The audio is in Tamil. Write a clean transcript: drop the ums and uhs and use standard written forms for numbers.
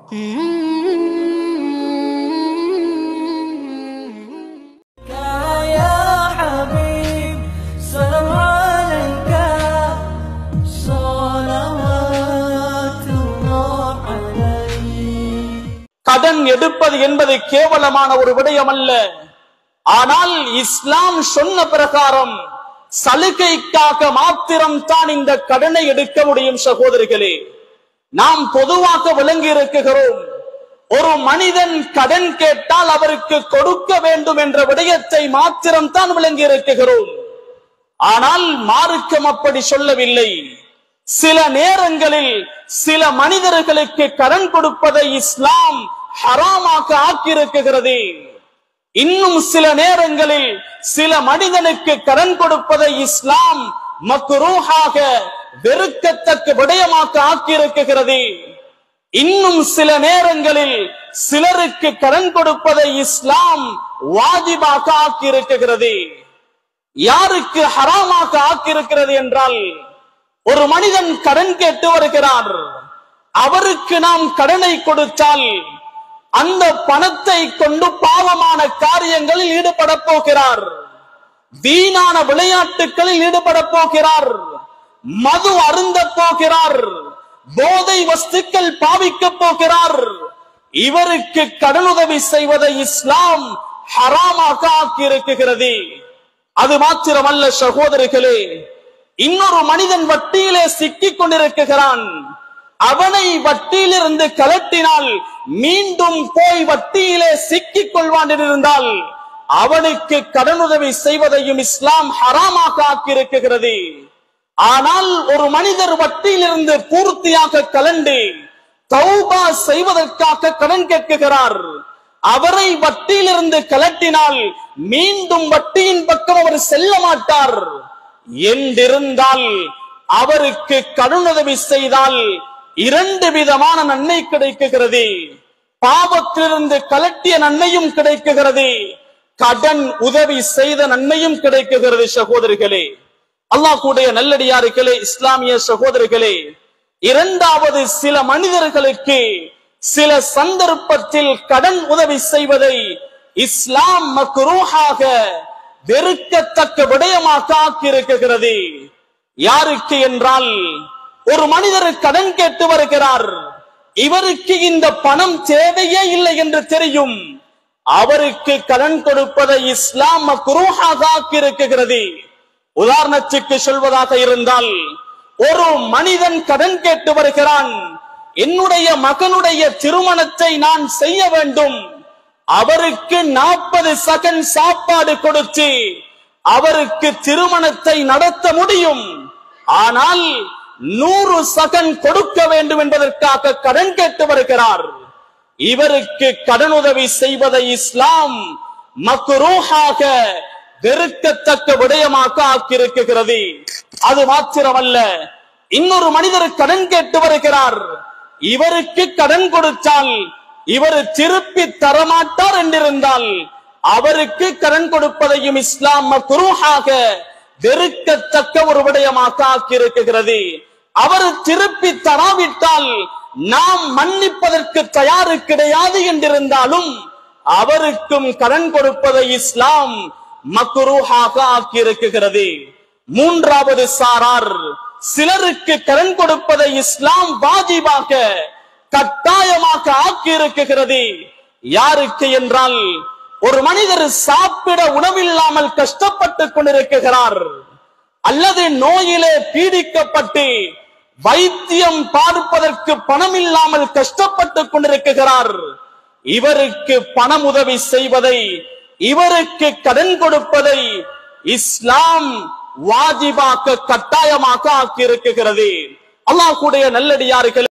கடன் எடுப்பது என்பது கேவலமான ஒரு விடயம் அல்ல. ஆனால் இஸ்லாம் சொன்ன பிரகாரம் சலுகைக்காக மாத்திரம் தான் இந்த கடனை எடுக்க முடியும். சகோதரிகளே, நாம் பொதுவாக விளங்கி இருக்கிறோம், ஒரு மனிதன் கடன் கேட்டால் அவருக்கு கொடுக்க வேண்டும் என்ற விடயத்தை மாத்திரம் தான் விளங்கி இருக்கிறோம். ஆனால் மார்க்கம் அப்படி சொல்லவில்லை. சில நேரங்களில் சில மனிதர்களுக்கு கடன் கொடுப்பதை இஸ்லாம் ஹராமாக ஆக்கியிருக்கிறது. இன்னும் சில நேரங்களில் சில மனிதனுக்கு கடன் கொடுப்பதை இஸ்லாம் மக்ரூஹாக வெறுக்கத்தக்க விடயமாக ஆக்கியிருக்கிறது. இன்னும் சில நேரங்களில் சிலருக்கு கடன் கொடுப்பதை இஸ்லாம் வாஜிபாக ஆக்கியிருக்கிறது. யாருக்கு ஹராமாக ஆக்கியிருக்கிறது என்றால், ஒரு மனிதன் கடன் கேட்டு வருகிறார், அவருக்கு நாம் கடனை கொடுத்தால் அந்த பணத்தை கொண்டு பாவமான காரியங்களில் ஈடுபட போகிறார், வீணான விளையாட்டுகளில் ஈடுபட போகிறார், மது அருந்த போகிறார், போதை வஸ்துக்கள் பாவிக்க போகிறார். இவருக்கு கடனுதவி செய்வதை இஸ்லாம் ஹராமாக ஆக்கியிருக்கிறது. அது மாத்திரமல்ல சகோதரிகளே, இன்னொரு மனிதன் வட்டியிலே சிக்கிக் கொண்டிருக்கிறான், அவனை வட்டியிலிருந்து கலட்டினால் மீண்டும் போய் வட்டியிலே சிக்கிக் கொள்வான் என்றிருந்தால் அவனுக்கு கடனுதவி செய்வதையும் இஸ்லாம் ஹராமாக ஆக்கியிருக்கிறது. ஆனால் ஒரு மனிதர் வட்டியிலிருந்து பூர்த்தியாக கலண்டு தௌபா செய்வதற்காக கடன் கேட்கிறார், அவரை வட்டியிலிருந்து கலட்டினால் மீண்டும் வட்டியின் பக்கம் அவர் செல்ல மாட்டார் என்றிருந்தால் அவருக்கு கடனுதவி செய்தால் இரண்டு விதமான நன்மை கிடைக்குகிறது. பாவத்திலிருந்து கலட்டிய நன்மையும் கிடைக்குகிறது, கடன் உதவி செய்த நன்மையும் கிடைக்குகிறது. சகோதரிகளே, அல்லாஹ்வுடைய நல்லடியார்களே, இஸ்லாமிய சகோதரிகளே, இரண்டாவது, சில மனிதர்களுக்கு சில சந்தர்ப்பத்தில் கடன் உதவி செய்வதை இஸ்லாம் மக்ரூஹாக வெறுக்கத்தக்க விடயமாக ஆக்கியிருக்கிறது. யாருக்கு என்றால், ஒரு மனிதர் கடன் கேட்டு வருகிறார், இவருக்கு இந்த பணம் தேவையே இல்லை என்று தெரியும், அவருக்கு கடன் கொடுப்பதை இஸ்லாம் மக்ரூஹாக ஆக்கியிருக்கிறது. உதாரணத்துக்கு சொல்வதாக இருந்தால், ஒரு மனிதன் கடன் கேட்டு வருகிறான், என்னுடைய மகனுடைய திருமணத்தை நான் செய்ய வேண்டும், அவருக்கு 40 செகண்ட் சாப்பாடு கொடுத்து அவருக்கு திருமணத்தை நடத்த முடியும், ஆனால் 100 செகண்ட் கொடுக்க வேண்டும் என்பதற்காக கடன் கேட்டு வருகிறார். இவருக்கு கடனுதவி செய்வதை இஸ்லாம் மக்ரூஹாக வெறுக்கத்தக்க விடயமாக ஆக்கியிருக்கிறது. அது மாத்திரமல்ல, இன்னொரு மனிதர் கடன் கேட்டு வருகிறார், இவருக்கு கடன் கொடுத்தால் இவர் திருப்பி தரமாட்டார் என்றிருந்தால் அவருக்கு கடன் கொடுப்பதையும் இஸ்லாம் மக்ரூஹாக வெறுக்கத்தக்க ஒரு விடயமாக ஆக்கியிருக்கிறது. அவர் திருப்பி தராவிட்டால் நாம் மன்னிப்பதற்கு தயாரு கிடையாது என்றிருந்தாலும் அவருக்கும் கடன் கொடுப்பதை இஸ்லாம் மக்ரூஹாக ஆக்கியிருக்கிறது. மூன்றாவது சாரார், சிலருக்கு கடன் கொடுப்பதை இஸ்லாம் வாஜிபாக கட்டாயமாக ஆக்கியிருக்கிறது. யாருக்கு என்றால், ஒரு மனிதர் சாப்பிட உணவில்லாமல் கஷ்டப்பட்டுக் கொண்டிருக்கிறார், அல்லது நோயிலே பீடிக்கப்பட்டு வைத்தியம் பார்ப்பதற்கு பணம் இல்லாமல் கஷ்டப்பட்டுக் கொண்டிருக்கிறார். இவருக்கு பணம் உதவி செய்வதை, இவருக்கு கடன் கொடுப்பதை இஸ்லாம் வாஜிபாக கட்டாயமாக ஆக்கியிருக்கிறது. அல்லாஹ்வுடைய நல்லடியார்களே,